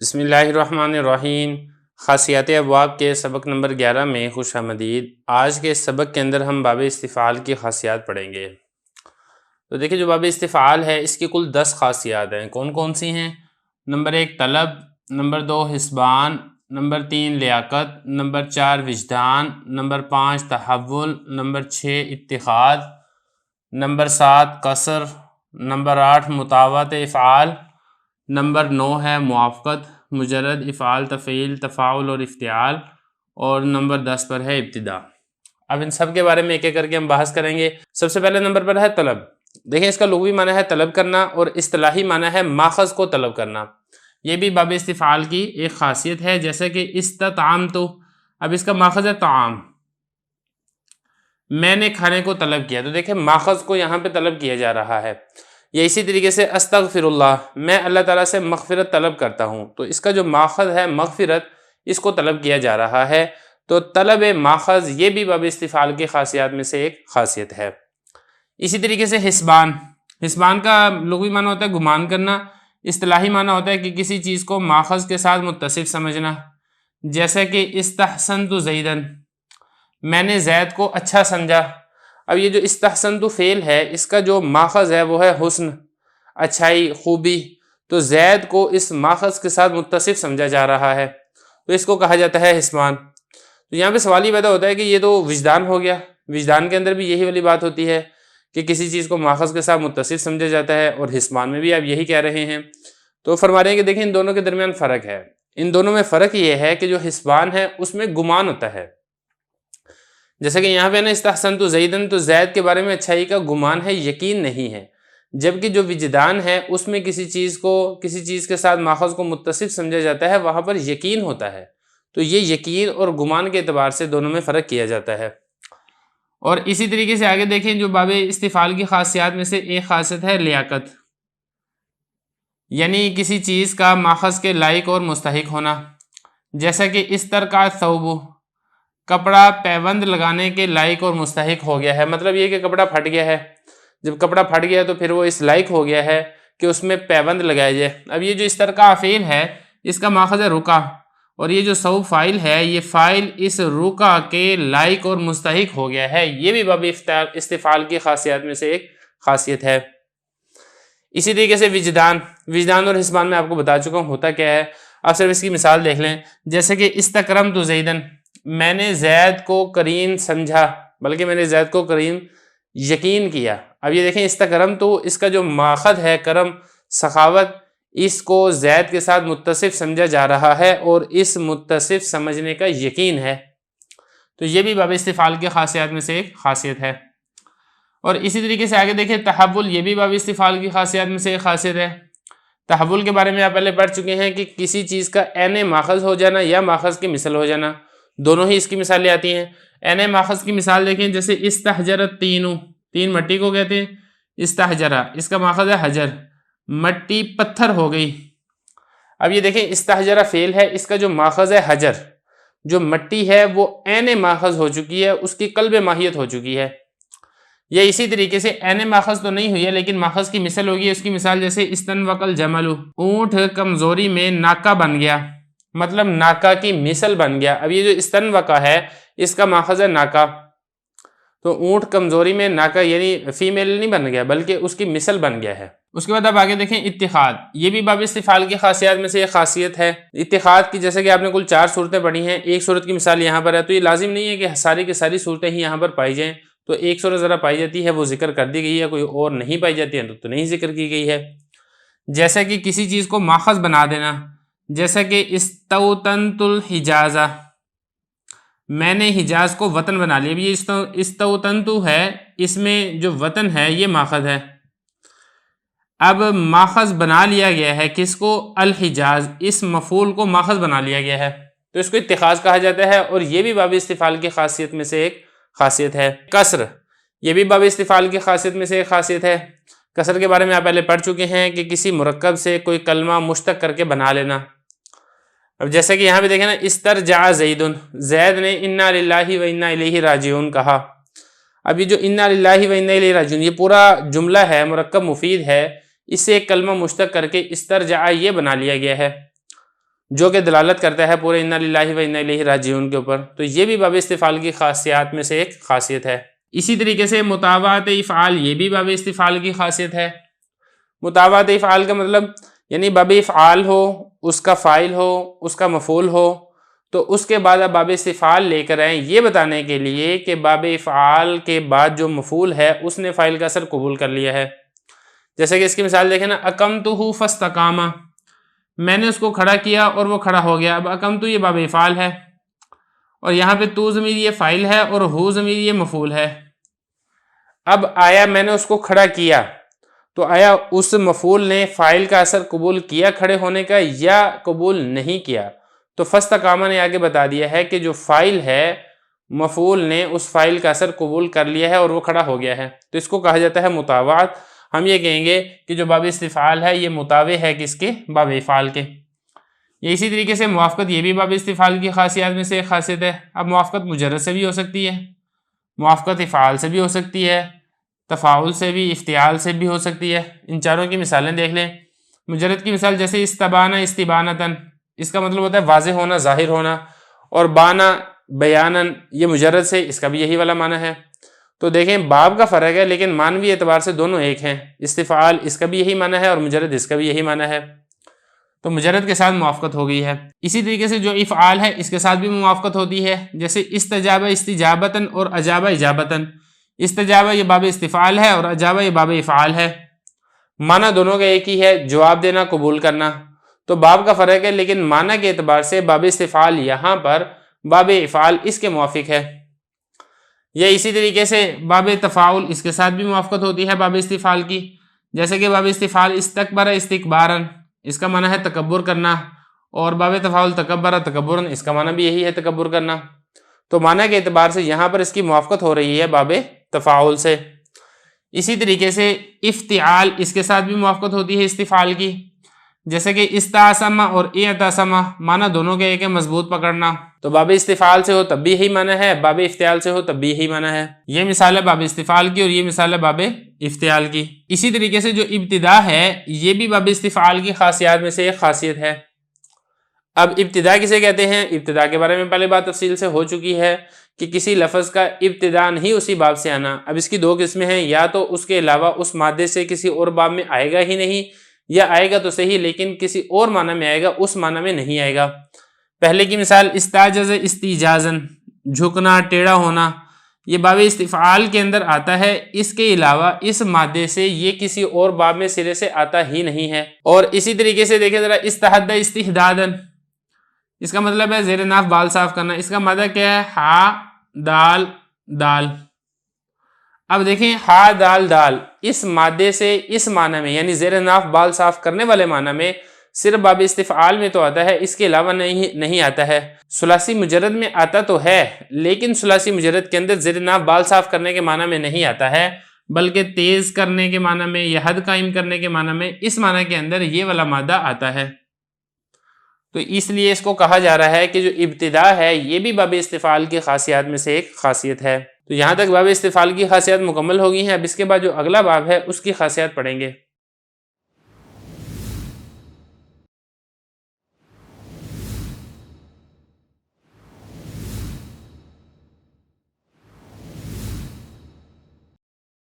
بسم اللہ الرحمن الرحیم۔ خاصیات ابواب کے سبق نمبر 11 میں خوش آمدید۔ آج کے سبق کے اندر ہم باب استفعال کی خاصیات پڑھیں گے۔ تو دیکھیں جو باب استفعال ہے اس کی کل 10 خاصیات ہیں۔ کون کون سی ہیں؟ نمبر 1 طلب، نمبر 2 حسبان، نمبر 3 لیاقت، نمبر 4 وجدان، نمبر 5 تحول، نمبر 6 اتخاذ، نمبر 7 قصر، نمبر 8 مطاوعت افعال، نمبر 9 ہے موافقت، مجرد افعال تفعیل تفاعل اور افتعال، اور نمبر 10 پر ہے ابتدا۔ اب ان سب کے بارے میں ایک ایک کر کے ہم بحث کریں گے۔ سب سے پہلے نمبر پر ہے طلب۔ دیکھیں اس کا لغوی معنی ہے طلب کرنا اور اصطلاحی معنی ہے ماخذ کو طلب کرنا۔ یہ بھی باب استفعال کی ایک خاصیت ہے، جیسے کہ استطعمت، اب اس کا ماخذ ہے طعام، میں نے کھانے کو طلب کیا، تو دیکھیں ماخذ کو یہاں پہ طلب کیا جا رہا ہے۔ یا اسی طریقے سے استغفر اللہ، میں اللہ تعالیٰ سے مغفرت طلب کرتا ہوں، تو اس کا جو ماخذ ہے مغفرت، اس کو طلب کیا جا رہا ہے۔ تو طلب ماخذ یہ بھی باب استفعال کی خاصیات میں سے ایک خاصیت ہے۔ اسی طریقے سے حسبان، حسبان کا لغوی معنی ہوتا ہے گمان کرنا، اصطلاحی معنی ہوتا ہے کہ کسی چیز کو ماخذ کے ساتھ متصف سمجھنا، جیسے کہ استحسنت زیدن، میں نے زید کو اچھا سمجھا۔ اب یہ جو استحسنت فعل ہے اس کا جو ماخذ ہے وہ ہے حسن، اچھائی، خوبی، تو زید کو اس ماخذ کے ساتھ متصف سمجھا جا رہا ہے، تو اس کو کہا جاتا ہے حسبان۔ تو یہاں پہ سوال یہ پیدا ہوتا ہے کہ یہ تو وجدان ہو گیا، وجدان کے اندر بھی یہی والی بات ہوتی ہے کہ کسی چیز کو ماخذ کے ساتھ متصف سمجھا جاتا ہے، اور حسبان میں بھی آپ یہی کہہ رہے ہیں۔ تو فرما رہے ہیں کہ دیکھیں ان دونوں کے درمیان فرق ہے۔ ان دونوں میں فرق یہ ہے کہ جو حسبان ہے اس میں گمان ہوتا ہے، جیسے کہ یہاں پہ نا استحسنت زیدن، تو زید کے بارے میں اچھائی کا گمان ہے، یقین نہیں ہے، جبکہ جو وجدان ہے اس میں کسی چیز کے ساتھ ماخذ کو متصف سمجھا جاتا ہے، وہاں پر یقین ہوتا ہے۔ تو یہ یقین اور گمان کے اعتبار سے دونوں میں فرق کیا جاتا ہے۔ اور اسی طریقے سے آگے دیکھیں جو باب استفعال کی خاصیات میں سے ایک خاصیت ہے لیاقت، یعنی کسی چیز کا ماخذ کے لائق اور مستحق ہونا، جیسا کہ استرقع الثوب، کپڑا پیوند لگانے کے لائق اور مستحق ہو گیا ہے، مطلب یہ کہ کپڑا پھٹ گیا ہے، جب کپڑا پھٹ گیا تو پھر وہ اس لائق ہو گیا ہے کہ اس میں پیوند لگایا جائے۔ اب یہ جو استرقع فعل ہے اس کا ماخذ ہے رقع، اور یہ جو ثوب فاعل ہے یہ فاعل اس رقع کے لائق اور مستحق ہو گیا ہے۔ یہ بھی باب استفعال کی خاصیات میں سے ایک خاصیت ہے۔ اسی طریقے سے وجدان اور حسبان میں آپ کو بتا چکا ہوں ہوتا کیا ہے، آپ صرف اس کی مثال دیکھ لیں، جیسے کہ استکرمت زیدن، میں نے زید کو کریم سمجھا، بلکہ میں نے زید کو کریم یقین کیا۔ اب یہ دیکھیں استکرم، تو اس کا جو ماخذ ہے کرم، سخاوت، اس کو زید کے ساتھ متصف سمجھا جا رہا ہے، اور اس متصف سمجھنے کا یقین ہے۔ تو یہ بھی باب استفعال کی خاصیات میں سے ایک خاصیت ہے۔ اور اسی طریقے سے آگے دیکھیں تحول، یہ بھی باب استفعال کی خاصیات میں سے ایک خاصیت ہے۔ تحول کے بارے میں آپ پہلے پڑھ چکے ہیں کہ کسی چیز کا عین ماخذ ہو جانا یا ماخذ کی مثل ہو جانا، دونوں ہی اس کی مثالیں آتی ہیں۔ عین ماخذ کی مثال دیکھیں، جیسے استحجرت تین مٹی کو کہتے ہیں، استحجرہ اس کا ماخذ ہے حجر، مٹی پتھر ہو گئی۔ اب یہ دیکھیں استحجرہ فعل ہے، اس کا جو ماخذ ہے حجر، جو مٹی ہے وہ عین ماخذ ہو چکی ہے، اس کی قلب ماہیت ہو چکی ہے۔ یا اسی طریقے سے عین ماخذ تو نہیں ہوئی ہے لیکن ماخذ کی مثل ہوگی، اس کی مثال جیسے استنوق الجمل، اونٹ کمزوری میں ناکا بن گیا، مطلب ناکا کی مثل بن گیا۔ اب یہ جو استنوقہ ہے اس کا ماخذ ہے ناکا، تو اونٹ کمزوری میں ناکا یعنی فیمیل نہیں بن گیا بلکہ اس کی مثل بن گیا ہے۔ اس کے بعد اب آگے دیکھیں اتخاذ، یہ بھی باب استفعال کی خاصیات میں سے ایک خاصیت ہے۔ اتخاذ کی جیسے کہ آپ نے کل 4 صورتیں پڑھی ہیں، ایک صورت کی مثال یہاں پر ہے، تو یہ لازم نہیں ہے کہ ساری کی ساری صورتیں ہی یہاں پر پائی جائیں، تو ایک صورت ذرا پائی جاتی ہے وہ ذکر کر دی گئی ہے، کوئی اور نہیں پائی جاتی ہے تو نہیں ذکر کی گئی ہے۔ جیسے کہ کسی چیز کو ماخذ بنا دینا، جیسا کہ استوطنت الحجاز، میں نے حجاز کو وطن بنا لیا۔ یہ استوطنت ہے، اس میں جو وطن ہے یہ ماخذ ہے، اب ماخذ بنا لیا گیا ہے کس کو؟ الحجاز، اس مفعول کو ماخذ بنا لیا گیا ہے، تو اس کو اتخاذ کہا جاتا ہے، اور یہ بھی باب استفعال کی خاصیت میں سے ایک خاصیت ہے۔ قصر، یہ بھی باب استفعال کی خاصیت میں سے ایک خاصیت ہے۔ قصر کے بارے میں آپ پہلے پڑھ چکے ہیں کہ کسی مرکب سے کوئی کلمہ مشتق کر کے بنا لینا۔ اب جیسے کہ یہاں پہ دیکھیں نا استرجع زیدن، زید نے انا للہ و انا الیہ راجعون کہا۔ اب یہ جو انا للہ و انا الیہ راجعون یہ پورا جملہ ہے، مرکب مفید ہے، اس سے ایک کلمہ مشتق کر کے استرجع یہ بنا لیا گیا ہے۔ جو کہ دلالت کرتا ہے پورے انا للہ و انا الیہ راجعون کے اوپر. تو یہ بھی باب استفعال کی خاصیات میں سے ایک خاصیت ہے. اسی طریقے سے مطابعت افعال، یہ بھی باب استفعال کی خاصیت ہے. مطابعت افعال کا مطلب یعنی باب افعال ہو، اس کا فاعل ہو، اس کا مفعول ہو، تو اس کے بعد آپ باب استفعال لے کر آئیں یہ بتانے کے لیے کہ باب افعال کے بعد جو مفعول ہے اس نے فاعل کا اثر قبول کر لیا ہے. جیسے کہ اس کی مثال دیکھیں نا، اقمتہ فاستقام، میں نے اس کو کھڑا کیا اور وہ کھڑا ہو گیا. اب اقمتہ یہ باب افعال ہے اور یہاں پہ تو ضمیر یہ فاعل ہے اور ہو ضمیر یہ مفعول ہے. اب آیا میں نے اس کو کھڑا کیا تو آیا اس مفعول نے فاعل کا اثر قبول کیا کھڑے ہونے کا یا قبول نہیں کیا؟ تو فاستقامہ نے آگے بتا دیا ہے کہ جو فاعل ہے مفعول نے اس فاعل کا اثر قبول کر لیا ہے اور وہ کھڑا ہو گیا ہے. تو اس کو کہا جاتا ہے مطابعت. ہم یہ کہیں گے کہ جو باب استفعال ہے یہ مطابع ہے کس کے؟ باب افعال کے. یہ اسی طریقے سے موافقت، یہ بھی باب استفعال کی خاصیات میں سے ایک خاصیت ہے. اب موافقت مجرد سے بھی ہو سکتی ہے، موافقت افعال سے بھی ہو سکتی ہے، تفاعل سے بھی، افتعال سے بھی ہو سکتی ہے. ان چاروں کی مثالیں دیکھ لیں. مجرد کی مثال جیسے استبانا استبانتاً، اس کا مطلب ہوتا ہے واضح ہونا، ظاہر ہونا. اور بانا بیاناً، یہ مجرد سے اس کا بھی یہی والا معنی ہے. تو دیکھیں باب کا فرق ہے لیکن معنوی اعتبار سے دونوں ایک ہیں. استفعال اس کا بھی یہی معنی ہے اور مجرد اس کا بھی یہی معنی ہے. تو مجرد کے ساتھ موافقت ہو گئی ہے. اسی طریقے سے جو افعال ہے اس کے ساتھ بھی موافقت ہوتی ہے. جیسے استجابہ استجابتاً اور اجابہ اجابتاً. استجابہ یہ باب استفعال ہے اور اجابہ یہ باب افعال ہے. معنی دونوں کا ایک ہی ہے، جواب دینا، قبول کرنا. تو باب کا فرق ہے لیکن معنی کے اعتبار سے باب استفعال یہاں پر باب افعال اس کے موافق ہے. یا اسی طریقے سے باب تفاعل، اس کے ساتھ بھی موافقت ہوتی ہے باب استفعال کی. جیسے کہ باب استفعال استکبر استکباراً، اس کا معنی ہے تکبر کرنا، اور باب تفاعل تکبر تکبراً، اس کا معنی بھی یہی ہے تکبر کرنا. تو معنی کے اعتبار سے یہاں پر اس کی موافقت ہو رہی ہے باب تفاعل سے. اسی طریقے سے افتعال، اس کے ساتھ بھی موافقت ہوتی ہے استفعال کی. جیسے کہ استعصم اور اعتصم، معنی دونوں کے ایک ہے، مضبوط پکڑنا. تو باب استفعال سے ہو تب بھی یہی معنی ہے، باب افتعال سے ہو تب بھی یہی معنی ہے. یہ مثال ہے باب استفعال کی اور یہ مثال ہے باب افتعال کی. اسی طریقے سے جو ابتدا ہے یہ بھی باب استفعال کی خاصیات میں سے ایک خاصیت ہے. اب ابتدا کسے کہتے ہیں؟ ابتدا کے بارے میں پہلے بات تفصیل سے ہو چکی ہے کہ کسی لفظ کا ابتدا ہی اسی باب سے آنا. اب اس کی دو قسمیں ہیں، یا تو اس کے علاوہ اس مادے سے کسی اور باب میں آئے گا ہی نہیں، یا آئے گا تو صحیح لیکن کسی اور معنی میں آئے گا، اس معنی میں نہیں آئے گا. پہلے کی مثال استعجز استیجازن، جھکنا، ٹیڑھا ہونا، یہ باب استفعال کے اندر آتا ہے. اس کے علاوہ اس مادے سے یہ کسی اور باب میں سرے سے آتا ہی نہیں ہے. اور اسی طریقے سے دیکھیں ذرا، استحد استحدادن، اس کا مطلب ہے زیر ناف بال صاف کرنا. اس کا مادہ کیا ہے؟ ہا دال دال. اب دیکھیں ہا دال دال، اس مادے سے اس معنی میں یعنی زیر ناف بال صاف کرنے والے معنی میں صرف باب استفعال میں تو آتا ہے، اس کے علاوہ نہیں آتا ہے. ثلاثی مجرد میں آتا تو ہے لیکن ثلاثی مجرد کے اندر زیر ناف بال صاف کرنے کے معنی میں نہیں آتا ہے، بلکہ تیز کرنے کے معنی میں یا حد قائم کرنے کے معنی میں اس معنی کے اندر یہ والا مادہ آتا ہے. تو اس لیے اس کو کہا جا رہا ہے کہ جو ابتدا ہے یہ بھی باب استفعال کی خاصیات میں سے ایک خاصیت ہے. تو یہاں تک باب استفعال کی خاصیات مکمل ہو گئی ہیں. اب اس کے بعد جو اگلا باب ہے اس کی خاصیات پڑھیں گے.